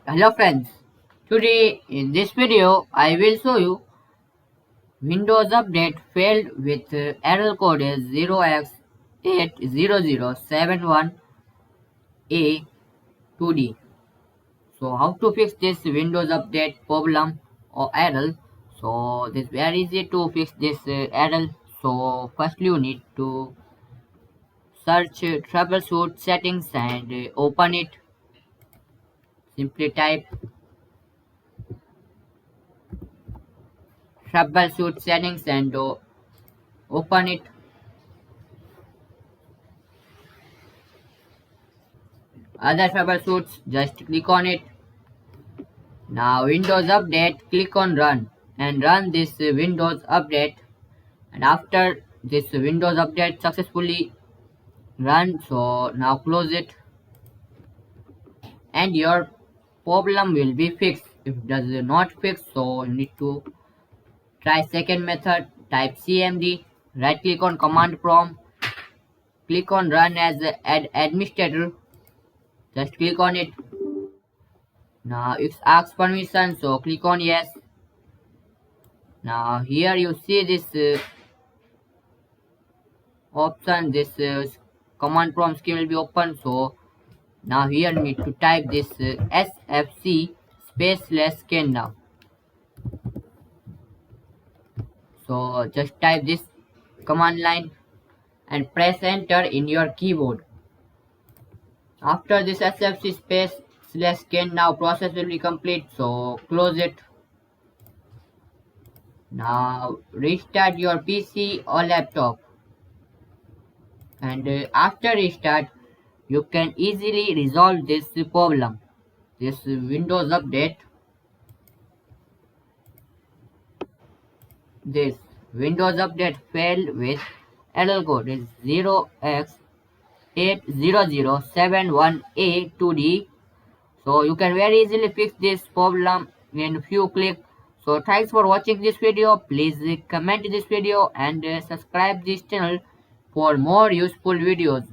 Hello friends, today in this video I will show you Windows update failed with error code is 0x80071a2d. So how to fix this Windows update problem or error? So this very easy to fix this error. So first you need to search troubleshoot settings and open it. Simply type troubleshoot settings and open it. Other troubleshoots, just click on it. Now Windows Update, click on Run and run this Windows Update. And after this Windows Update successfully run, so now close it and your problem will be fixed. If it does not fix, so you need to try second method. Type CMD, right click on command prompt, click on Run as administrator. Just click on it. Now it asks permission, so click on yes. Now here you see this option, this command prompt screen will be open. So now here you need to type this sfc space scan now. So just type this command line and press enter in your keyboard. After this sfc space scan now process will be complete, so close it. Now restart your PC or laptop, and after restart you can easily resolve this problem. This Windows update, this Windows update failed with error code is 0x80071a2d. So you can very easily fix this problem in few clicks. So thanks for watching this video. Please comment this video and subscribe this channel for more useful videos.